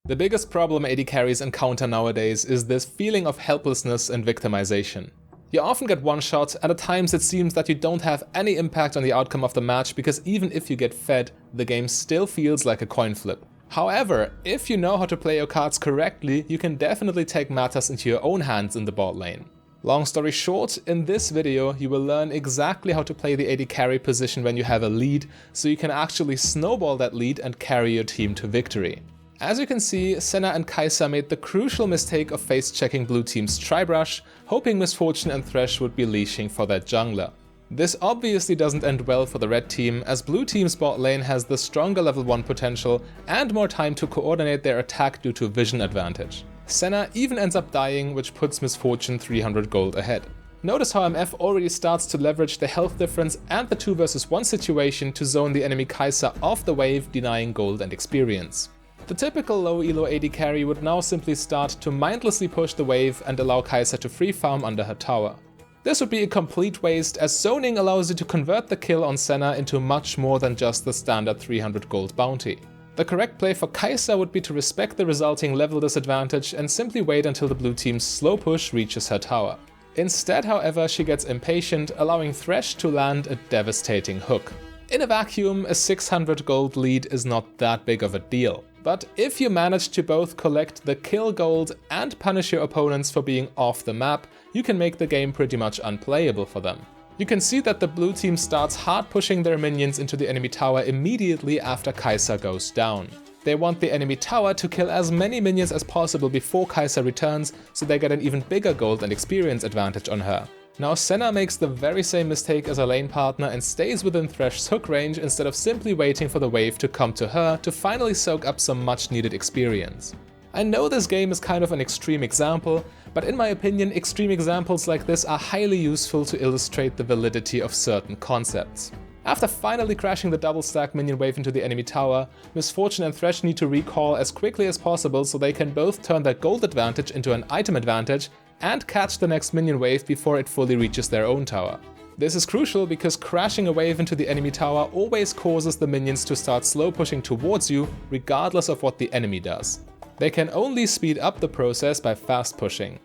The biggest problem AD carries encounter nowadays is this feeling of helplessness and victimization. You often get one shot, and at times it seems that you don't have any impact on the outcome of the match because even if you get fed, the game still feels like a coin flip. However, if you know how to play your cards correctly, you can definitely take matters into your own hands in the bot lane. Long story short, in this video you will learn exactly how to play the AD carry position when you have a lead, so you can actually snowball that lead and carry your team to victory. As you can see, Senna and Kai'Sa made the crucial mistake of face-checking blue team's Tribrush, hoping Misfortune and Thresh would be leashing for their jungler. This obviously doesn't end well for the red team, as blue team's bot lane has the stronger level 1 potential and more time to coordinate their attack due to vision advantage. Senna even ends up dying, which puts Misfortune 300 gold ahead. Notice how MF already starts to leverage the health difference and the 2 vs 1 situation to zone the enemy Kai'Sa off the wave, denying gold and experience. The typical low elo AD carry would now simply start to mindlessly push the wave and allow Kai'Sa to free farm under her tower. This would be a complete waste, as zoning allows you to convert the kill on Senna into much more than just the standard 300 gold bounty. The correct play for Kai'Sa would be to respect the resulting level disadvantage and simply wait until the blue team's slow push reaches her tower. Instead, however, she gets impatient, allowing Thresh to land a devastating hook. In a vacuum, a 600 gold lead is not that big of a deal. But if you manage to both collect the kill gold and punish your opponents for being off the map, you can make the game pretty much unplayable for them. You can see that the blue team starts hard pushing their minions into the enemy tower immediately after Kai'Sa goes down. They want the enemy tower to kill as many minions as possible before Kai'Sa returns, so they get an even bigger gold and experience advantage on her. Now Senna makes the very same mistake as her lane partner and stays within Thresh's hook range instead of simply waiting for the wave to come to her to finally soak up some much needed experience. I know this game is kind of an extreme example, but in my opinion extreme examples like this are highly useful to illustrate the validity of certain concepts. After finally crashing the double stack minion wave into the enemy tower, Misfortune and Thresh need to recall as quickly as possible so they can both turn their gold advantage into an item advantage and catch the next minion wave before it fully reaches their own tower. This is crucial because crashing a wave into the enemy tower always causes the minions to start slow pushing towards you, regardless of what the enemy does. They can only speed up the process by fast pushing.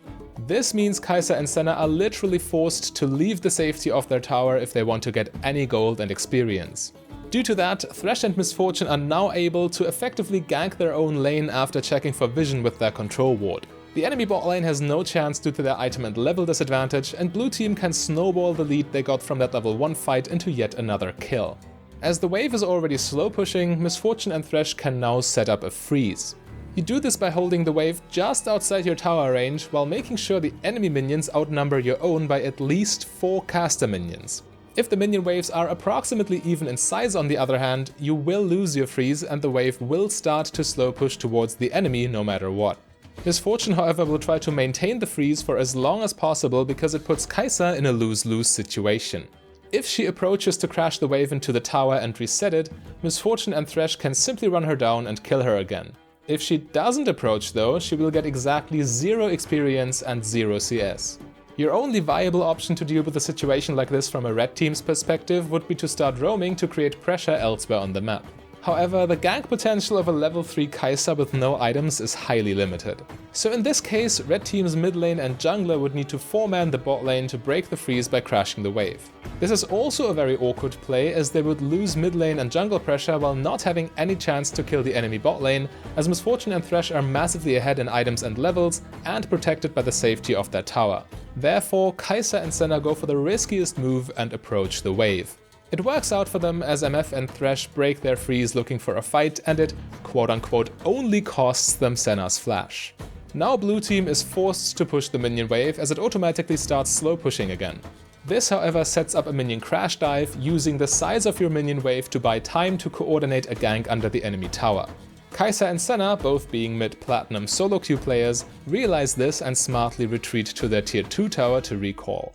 This means Kai'Sa and Senna are literally forced to leave the safety of their tower if they want to get any gold and experience. Due to that, Thresh and Misfortune are now able to effectively gank their own lane after checking for vision with their control ward. The enemy bot lane has no chance due to their item and level disadvantage, and blue team can snowball the lead they got from that level 1 fight into yet another kill. As the wave is already slow pushing, Misfortune and Thresh can now set up a freeze. You do this by holding the wave just outside your tower range while making sure the enemy minions outnumber your own by at least 4 caster minions. If the minion waves are approximately even in size on the other hand, you will lose your freeze and the wave will start to slow push towards the enemy no matter what. Misfortune, however, will try to maintain the freeze for as long as possible because it puts Kai'Sa in a lose-lose situation. If she approaches to crash the wave into the tower and reset it, Misfortune and Thresh can simply run her down and kill her again. If she doesn't approach though, she will get exactly 0 experience and 0 CS. Your only viable option to deal with a situation like this from a red team's perspective would be to start roaming to create pressure elsewhere on the map. However, the gank potential of a level 3 Kai'Sa with no items is highly limited. So in this case, red team's mid lane and jungler would need to 4-man the bot lane to break the freeze by crashing the wave. This is also a very awkward play, as they would lose mid lane and jungle pressure while not having any chance to kill the enemy bot lane, as Misfortune and Thresh are massively ahead in items and levels and protected by the safety of their tower. Therefore, Kai'Sa and Senna go for the riskiest move and approach the wave. It works out for them as MF and Thresh break their freeze looking for a fight, and it quote-unquote only costs them Senna's flash. Now blue team is forced to push the minion wave as it automatically starts slow pushing again. This, however, sets up a minion crash dive, using the size of your minion wave to buy time to coordinate a gank under the enemy tower. Kai'Sa and Senna, both being mid-platinum solo queue players, realize this and smartly retreat to their tier 2 tower to recall.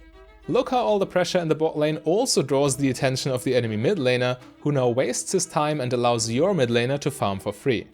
Look how all the pressure in the bot lane also draws the attention of the enemy mid laner, who now wastes his time and allows your mid laner to farm for free.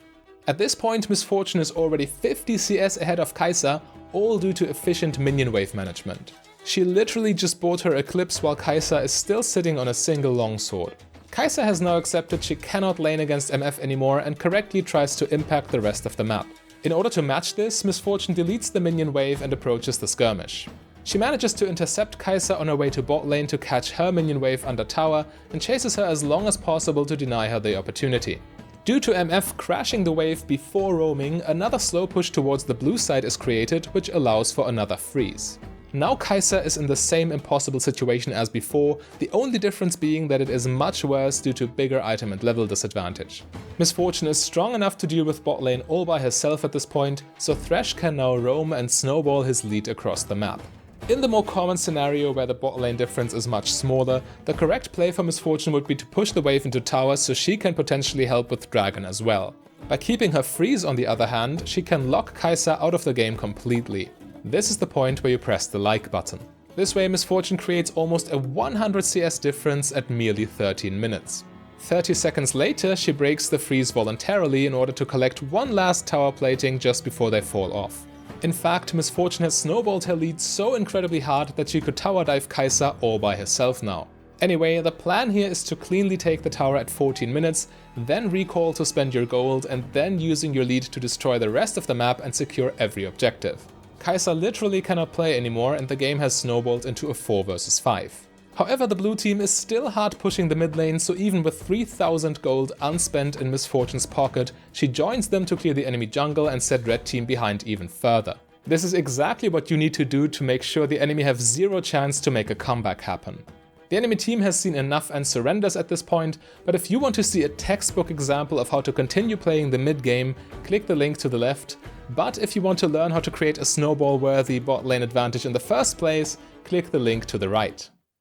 At this point, Misfortune is already 50 CS ahead of Kai'Sa, all due to efficient minion wave management. She literally just bought her Eclipse while Kai'Sa is still sitting on a single longsword. Kai'Sa has now accepted she cannot lane against MF anymore and correctly tries to impact the rest of the map. In order to match this, Misfortune deletes the minion wave and approaches the skirmish. She manages to intercept Kai'Sa on her way to bot lane to catch her minion wave under tower and chases her as long as possible to deny her the opportunity. Due to MF crashing the wave before roaming, another slow push towards the blue side is created, which allows for another freeze. Now Kai'Sa is in the same impossible situation as before, the only difference being that it is much worse due to bigger item and level disadvantage. Misfortune is strong enough to deal with bot lane all by herself at this point, so Thresh can now roam and snowball his lead across the map. In the more common scenario where the bot lane difference is much smaller, the correct play for Misfortune would be to push the wave into tower so she can potentially help with Dragon as well. By keeping her freeze on the other hand, she can lock Kai'Sa out of the game completely. This is the point where you press the like button. This way Misfortune creates almost a 100 CS difference at merely 13 minutes. 30 seconds later she breaks the freeze voluntarily in order to collect one last tower plating just before they fall off. In fact, Misfortune has snowballed her lead so incredibly hard that she could tower dive Kai'Sa all by herself now. Anyway, the plan here is to cleanly take the tower at 14 minutes, then recall to spend your gold and then using your lead to destroy the rest of the map and secure every objective. Kai'Sa literally cannot play anymore and the game has snowballed into a 4 vs 5. However, the blue team is still hard pushing the mid lane, so even with 3000 gold unspent in Misfortune's pocket, she joins them to clear the enemy jungle and set red team behind even further. This is exactly what you need to do to make sure the enemy have zero chance to make a comeback happen. The enemy team has seen enough and surrenders at this point, but if you want to see a textbook example of how to continue playing the mid game, click the link to the left. But if you want to learn how to create a snowball-worthy bot lane advantage in the first place, click the link to the right.